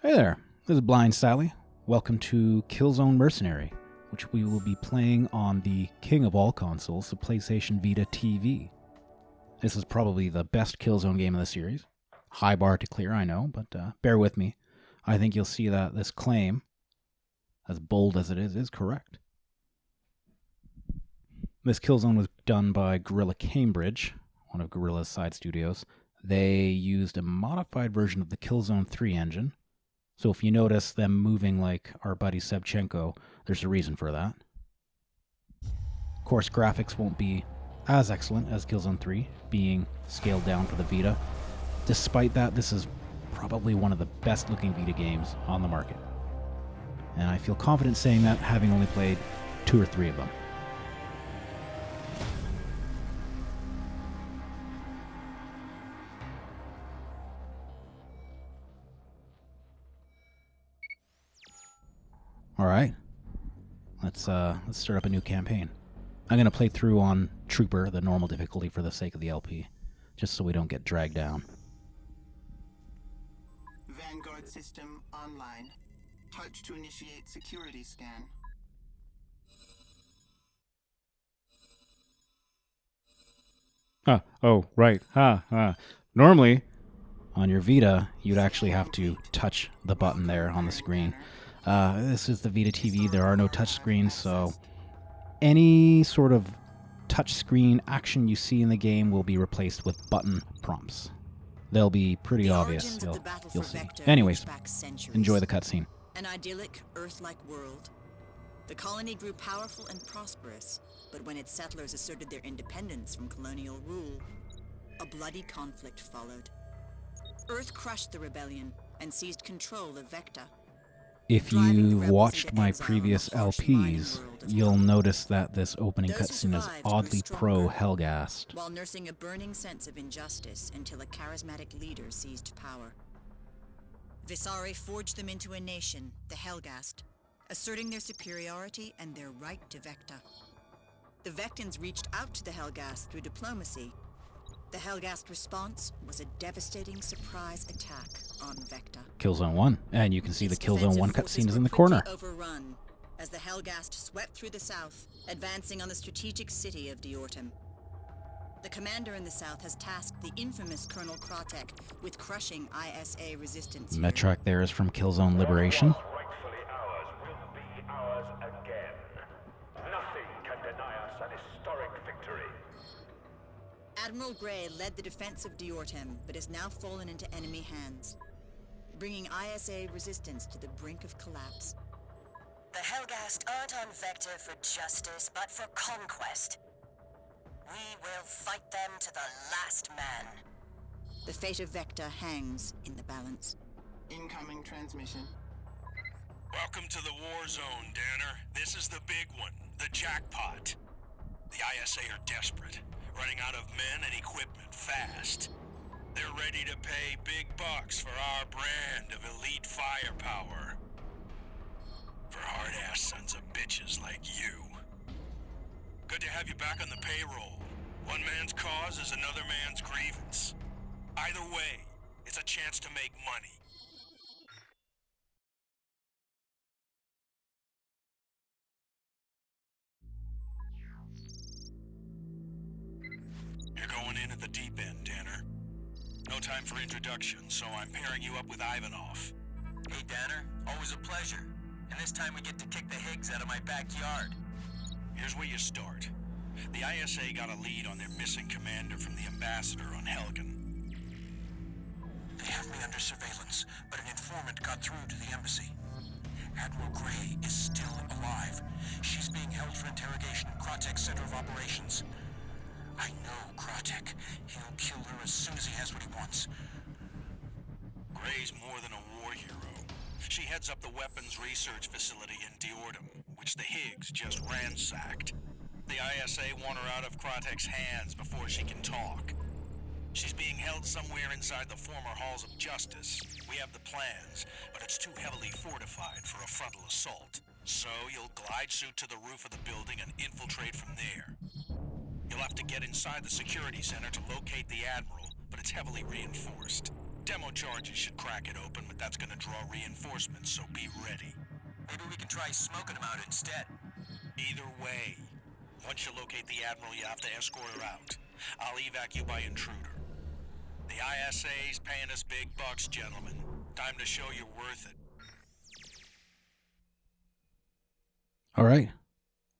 Hey there, this is Blind Sally. Welcome to Killzone Mercenary, which we will be playing on the king of all consoles, the PlayStation Vita TV. This is probably the best Killzone game of the series. High bar to clear, I know, but bear with me. I think you'll see that this claim, as bold as it is correct. This Killzone was done by Guerrilla Cambridge, one of Guerrilla's side studios. They used a modified version of the Killzone 3 engine. So if you notice them moving like our buddy Sebchenko, there's a reason for that. Of course, graphics won't be as excellent as Killzone 3, being scaled down for the Vita. Despite that, this is probably one of the best looking Vita games on the market. And I feel confident saying that, having only played 2 or 3 of them. All right, let's start up a new campaign. I'm gonna play through on Trooper, the normal difficulty, for the sake of the LP, just so we don't get dragged down. Vanguard system online. Touch to initiate security scan. Oh, right. Normally, on your Vita, you'd actually have to touch the button there on the screen. This is the Vita TV. There are no touch screens, so any sort of touch screen action you see in the game will be replaced with button prompts. They'll be pretty obvious. You'll see. Anyways, enjoy the cutscene. An idyllic, Earth-like world. The colony grew powerful and prosperous, but when its settlers asserted their independence from colonial rule, a bloody conflict followed. Earth crushed the rebellion and seized control of Vecta. If you've watched my previous LPs, you'll notice that this opening cutscene is oddly pro-Helghast. While nursing a burning sense of injustice until a charismatic leader seized power. Visari forged them into a nation, the Helghast, asserting their superiority and their right to Vecta. The Vectans reached out to the Helghast through diplomacy. The Helghast response was a devastating surprise attack on Vecta. Killzone 1, and you can see the Killzone 1 cutscene is in the corner. Overrun as the Helghast swept through the south, advancing on the strategic city of Diortum. The commander in the south has tasked the infamous Colonel Kratek with crushing ISA resistance. That track there is from Killzone Liberation. Rightfully ours will be ours again. Nothing can deny us an historic victory. Admiral Grey led the defense of Diortem, but has now fallen into enemy hands, bringing ISA resistance to the brink of collapse. The Helghast aren't on Vecta for justice, but for conquest. We will fight them to the last man. The fate of Vecta hangs in the balance. Incoming transmission. Welcome to the war zone, Danner. This is the big one, the jackpot. The ISA are desperate, running out of men and equipment fast. They're ready to pay big bucks for our brand of elite firepower. For hard-ass sons of bitches like you. Good to have you back on the payroll. One man's cause is another man's grievance. Either way, it's a chance to make money. You're going in at the deep end, Danner. No time for introduction, so I'm pairing you up with Ivanov. Hey, Danner. Always a pleasure. And this time we get to kick the Higgs out of my backyard. Here's where you start. The ISA got a lead on their missing commander from the ambassador on Helgen. They have me under surveillance, but an informant got through to the embassy. Admiral Grey is still alive. She's being held for interrogation at Kratek's center of operations. I know Kratek. He'll kill her as soon as he has what he wants. Grey's more than a war hero. She heads up the weapons research facility in Diortum, which the Higgs just ransacked. The ISA want her out of Kratek's hands before she can talk. She's being held somewhere inside the former halls of justice. We have the plans, but it's too heavily fortified for a frontal assault. So you'll glide suit to the roof of the building and infiltrate from there. You'll have to get inside the security center to locate the Admiral, but it's heavily reinforced. Demo charges should crack it open, but that's gonna draw reinforcements, so be ready. Maybe we can try smoking them out instead. Either way, once you locate the Admiral, you have to escort her out. I'll evac you by intruder. The ISA's paying us big bucks, gentlemen. Time to show you're worth it. Alright,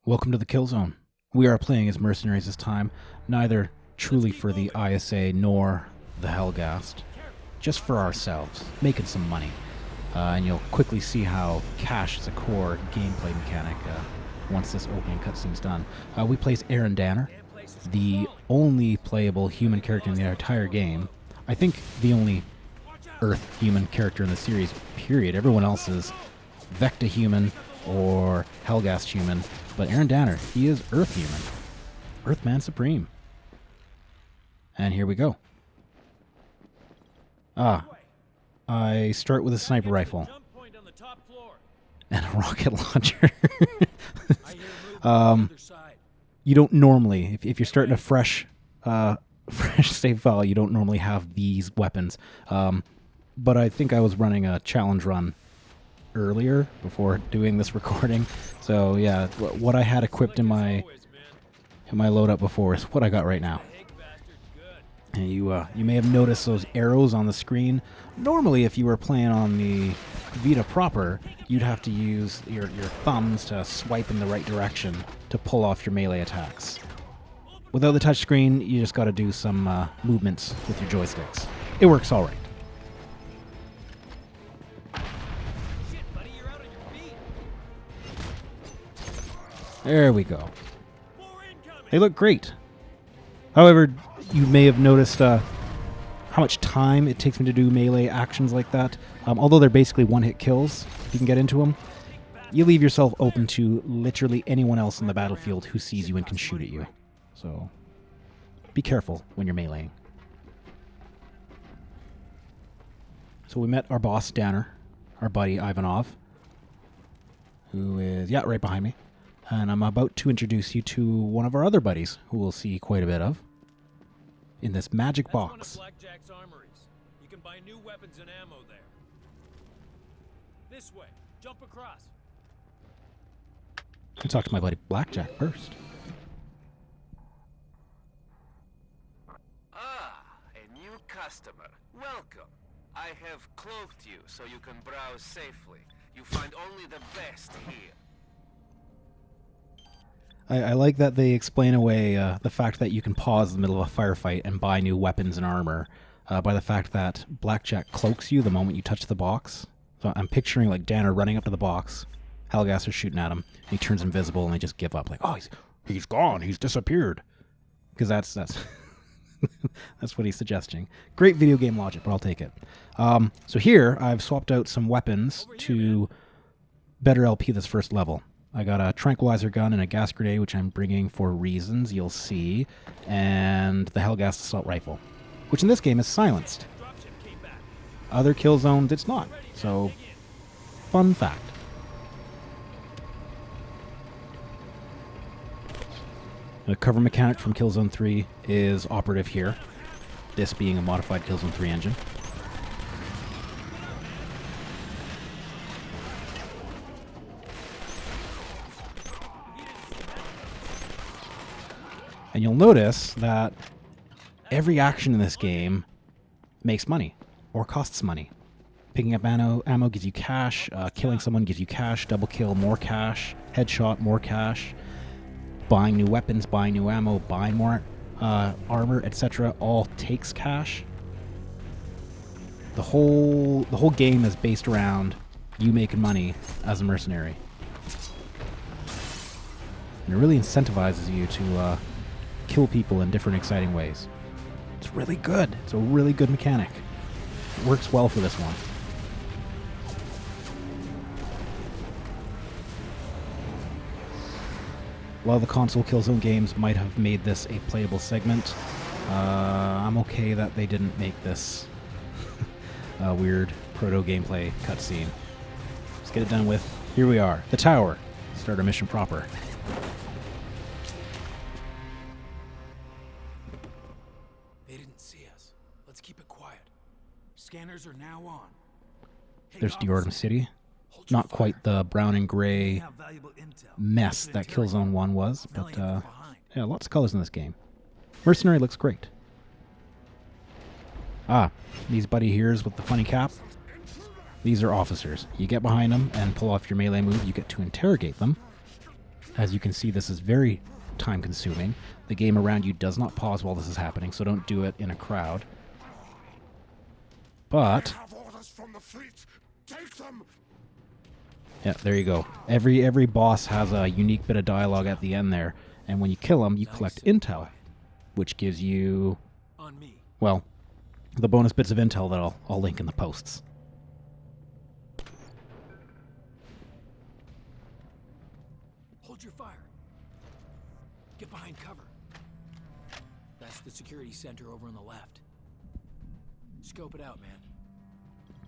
welcome to the Killzone. We are playing as mercenaries this time, neither truly for the ISA nor the Helghast, just for ourselves, making some money. And you'll quickly see how cash is a core gameplay mechanic once this opening cutscene's done. We play as Aaron Danner, the only playable human character in the entire game. I think the only Earth human character in the series, period. Everyone else is Vecta human or Helghast human, but Aaron Danner, he is Earth human. Earthman Supreme. And here we go. I start with a sniper rifle and a rocket launcher. You don't normally, if you're starting a fresh save file, you don't normally have these weapons. But I think I was running a challenge run earlier before doing this recording. So yeah, what I had equipped in my loadout before is what I got right now. And you may have noticed those arrows on the screen. Normally, if you were playing on the Vita proper, you'd have to use your thumbs to swipe in the right direction to pull off your melee attacks. Without the touchscreen, you just got to do some movements with your joysticks. It works all right. There we go. They look great. However, you may have noticed how much time it takes me to do melee actions like that. Although they're basically one-hit kills, if you can get into them, you leave yourself open to literally anyone else in the battlefield who sees you and can shoot at you. So, be careful when you're meleeing. So we met our boss, Danner, our buddy, Ivanov, who is, yeah, right behind me. And I'm about to introduce you to one of our other buddies, who we'll see quite a bit of, in this magic box. That's one of Blackjack's armories. You can buy new weapons and ammo there. This way. Jump across. I'll talk to my buddy Blackjack first. Ah, a new customer. Welcome. I have cloaked you so you can browse safely. You find only the best here. I like that they explain away the fact that you can pause in the middle of a firefight and buy new weapons and armor by the fact that Blackjack cloaks you the moment you touch the box. So I'm picturing like Danner running up to the box, Helghast are shooting at him, and he turns invisible and they just give up. Like, oh, he's gone, he's disappeared. Because that's that's what he's suggesting. Great video game logic, but I'll take it. So here, I've swapped out some weapons to better LP this first level. I got a tranquilizer gun and a gas grenade, which I'm bringing for reasons you'll see, and the Helghast assault rifle, which in this game is silenced. Other Killzones, it's not. So, fun fact. The cover mechanic from Killzone 3 is operative here, this being a modified Killzone 3 engine. And you'll notice that every action in this game makes money, or costs money. Picking up ammo gives you cash, killing someone gives you cash, double kill, more cash, headshot, more cash, buying new weapons, buying new ammo, buying more armor, etc. all takes cash. The whole game is based around you making money as a mercenary. And it really incentivizes you to kill people in different exciting ways. It's really good. It's a really good mechanic. It works well for this one. A lot of the console Killzone games might have made this a playable segment. I'm okay that they didn't make this a weird proto-gameplay cutscene. Let's get it done with. Here we are, the tower. Start our mission proper. They didn't see us. Let's keep it quiet. Scan on. Hey, There's Diordum officer, City. hold your Not quite fire. the brown and We gray have valuable intel. mess We that can interrogate Killzone 1 was, Melly but and them behind. yeah, lots of colors in this game. Mercenary looks great. Ah, these buddy here's with the funny cap. These are officers. You get behind them and pull off your melee move. You get to interrogate them. As you can see, this is very time consuming. The game around you does not pause while this is happening, so don't do it in a crowd. But Have orders from the fleet. Take them. yeah, there you go. Every boss has a unique bit of dialogue at the end there, and when you kill them, you collect intel, which gives you, On me. well, the bonus bits of intel that I'll link in the posts. Hold your fire. Get behind cover. That's the security center over on the left. Scope it out, man.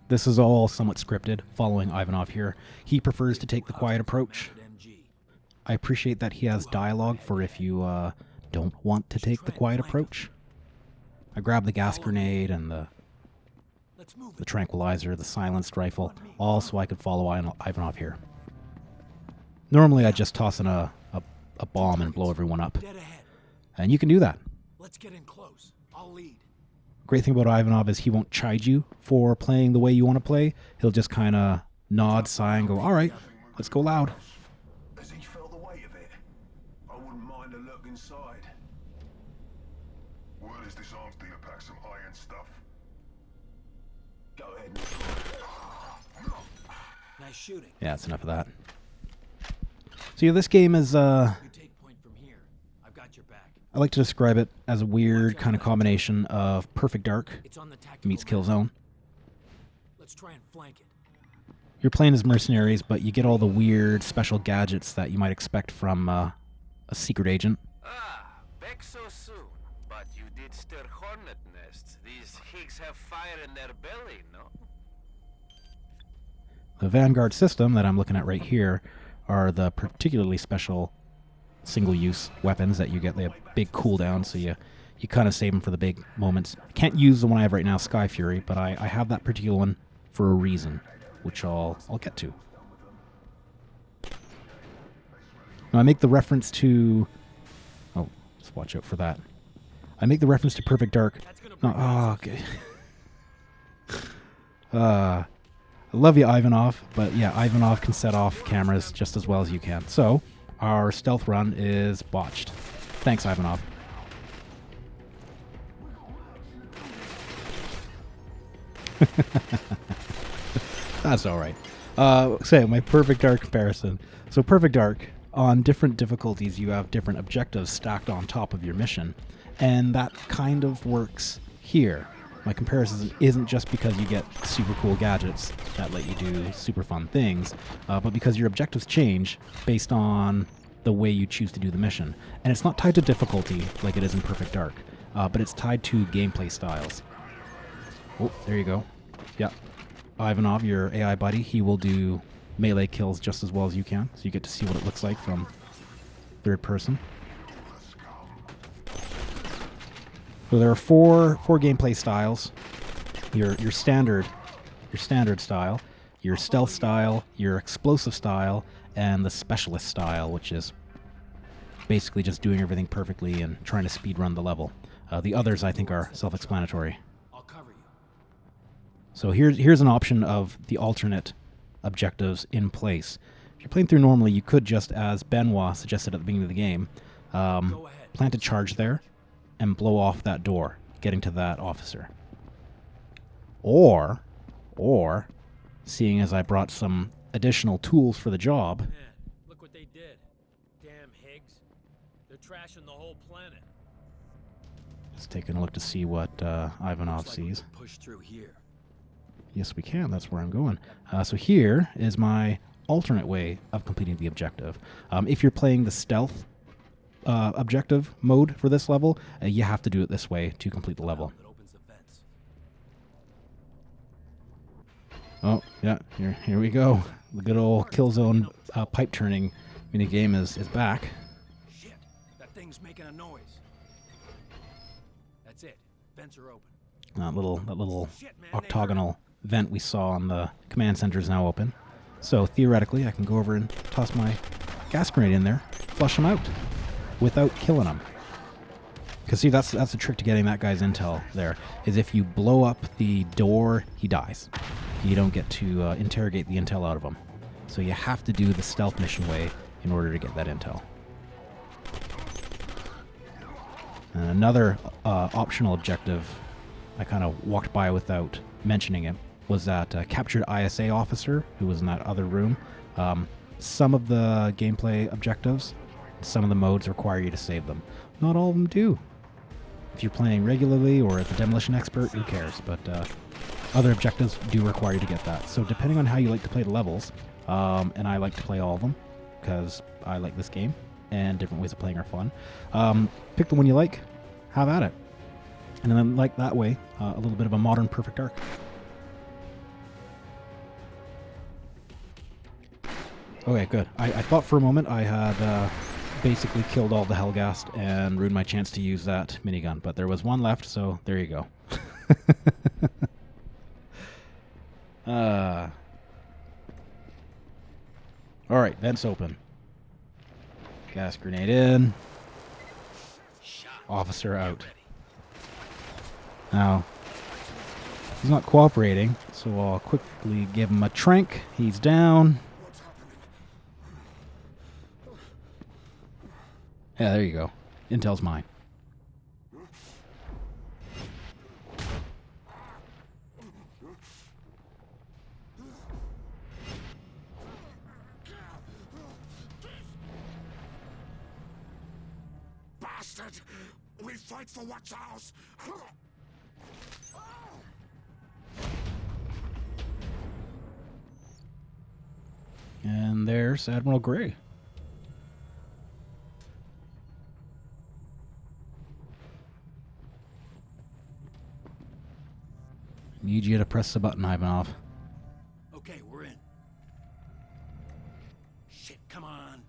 This is all somewhat scripted, following Ivanov here. He prefers to take the quiet approach. I appreciate that he has dialogue for if you don't want to take the quiet approach. I grabbed the gas grenade and the tranquilizer, the silenced rifle, all so I could follow Ivanov here. Normally I just toss in a bomb and blow everyone up. Dead ahead. And you can do that. Let's get in close. I'll lead. Great thing about Ivanov is he won't chide you for playing the way you want to play. He'll just kind of nod, sigh, and go, all right, let's go loud. Has he felt the weight of it? I wouldn't mind a look inside. Word is this arms dealer packs some high-end stuff. Go ahead. Nice shooting. Yeah, that's enough of that. So yeah, this game is, You take point from here. I've got your back. I like to describe it as a weird kind of combination of Perfect Dark It's on the tactical meets map. Killzone. Let's try and flank it. You're playing as mercenaries, but you get all the weird special gadgets that you might expect from a secret agent. Ah, back so soon. But you did stir hornet nests. These Higgs have fire in their belly, no? The Vanguard system that I'm looking at right here are the particularly special single-use weapons that you get. They have big cooldown, so you kind of save them for the big moments. I can't use the one I have right now, Sky Fury, but I have that particular one for a reason, which I'll get to. Now, I make the reference to... Oh, just watch out for that. I make the reference to Perfect Dark. No, oh, okay. I love you, Ivanov, but yeah, Ivanov can set off cameras just as well as you can. So, our stealth run is botched. Thanks, Ivanov. That's alright. So, my Perfect Dark comparison. So, Perfect Dark, on different difficulties, you have different objectives stacked on top of your mission. And that kind of works here. My comparison isn't just because you get super cool gadgets that let you do super fun things, but because your objectives change based on the way you choose to do the mission. And it's not tied to difficulty like it is in Perfect Dark, but it's tied to gameplay styles. Oh, there you go. Yeah. Ivanov, your AI buddy, he will do melee kills just as well as you can, so you get to see what it looks like from third person. So there are four gameplay styles. Your standard style, your stealth style, your explosive style, and the specialist style, which is basically just doing everything perfectly and trying to speedrun the level. The others, I think, are self-explanatory. I'll cover you. So here's an option of the alternate objectives in place. If you're playing through normally, you could just, as Benoit suggested at the beginning of the game, plant a charge there and blow off that door, getting to that officer. Or, seeing as I brought some additional tools for the job... Man, look what they did. Damn Higgs. They're trashing the whole planet. Just taking a look to see what Ivanov sees. Push through here. Yes, we can. That's where I'm going. So here is my alternate way of completing the objective. If you're playing the stealth objective mode for this level, you have to do it this way to complete the level. Oh, yeah, here we go. The good old Killzone pipe turning minigame is back. Shit, that thing's making a noise. That's it. Vents are open. That little octagonal vent we saw on the command center is now open. So theoretically, I can go over and toss my gas grenade in there, flush him out, without killing him. Because see, that's the trick to getting that guy's intel there, is if you blow up the door, he dies. You don't get to interrogate the intel out of him. So you have to do the stealth mission way in order to get that intel. And another optional objective I kind of walked by without mentioning it was that captured ISA officer who was in that other room. Some of the gameplay objectives, some of the modes require you to save them. Not all of them do. If you're playing regularly or as a demolition expert, who cares? But other objectives do require you to get that. So depending on how you like to play the levels, and I like to play all of them because I like this game and different ways of playing are fun. Pick the one you like, have at it. And then like that way, a little bit of a modern Perfect Dark. Okay, good. I thought for a moment I had basically killed all the Hellgast and ruined my chance to use that minigun, but there was one left, so there you go. Alright, vents open. Gas grenade in. Officer out. Now, he's not cooperating, so I'll quickly give him a trank. He's down. Yeah, there you go. Intel's mine. Bastard! We fight for what's ours! And there's Admiral Gray. Need you to press the button, Ivanov. Okay, we're in. Shit, come on.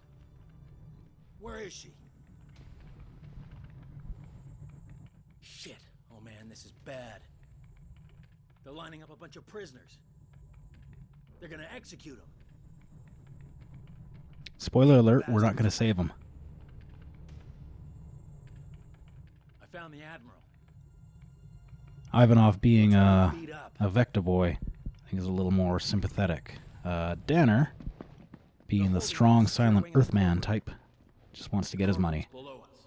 Where is she? Shit. Oh man, this is bad. They're lining up a bunch of prisoners. They're gonna execute them. Spoiler alert, we're not going to save them. I found the Admiral. Ivanov being a Vector boy, I think is a little more sympathetic. Danner, being the strong, silent Earthman type, just wants to get his money. Below us.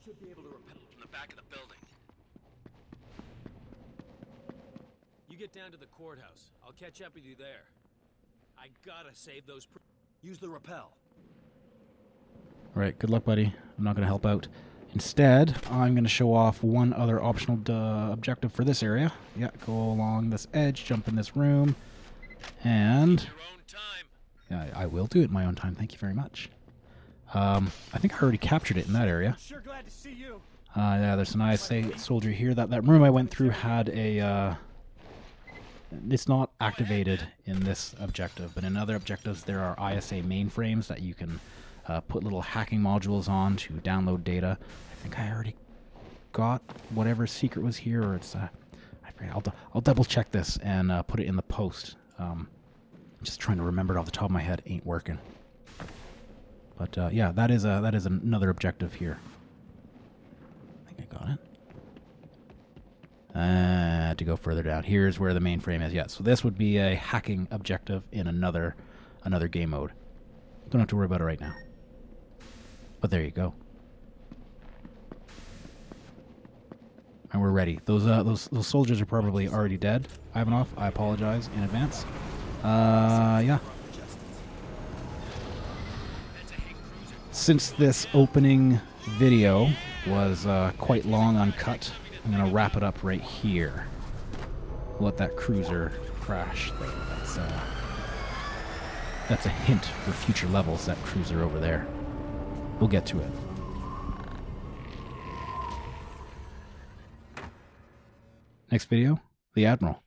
Should be able to repel from the back of the building. You get down to the courthouse. I'll catch up with you there. I gotta save those. Use the rappel. Alright, good luck, buddy. I'm not going to help out. Instead, I'm going to show off one other optional objective for this area. Yeah, go along this edge, jump in this room, and... Your own time. Yeah, I will do it in my own time. Thank you very much. I think I already captured it in that area. Sure glad to see you. Yeah, there's an ISA soldier here. That room I went through had a... it's not activated in this objective, but in other objectives there are ISA mainframes that you can put little hacking modules on to download data. I think I already got whatever secret was here, or it's... I forget. I'll double check this and put it in the post. Just trying to remember it off the top of my head ain't working. But yeah, that is another objective here. I think I got it. To go further down, here's where the mainframe is. Yeah, so this would be a hacking objective in another game mode. Don't have to worry about it right now. But there you go. And we're ready. Those soldiers are probably already dead. Ivanov, I apologize in advance. Yeah. Since this opening video was quite long uncut, I'm going to wrap it up right here. Let that cruiser crash. That's a hint for future levels, that cruiser over there. We'll get to it. Next video, the Admiral.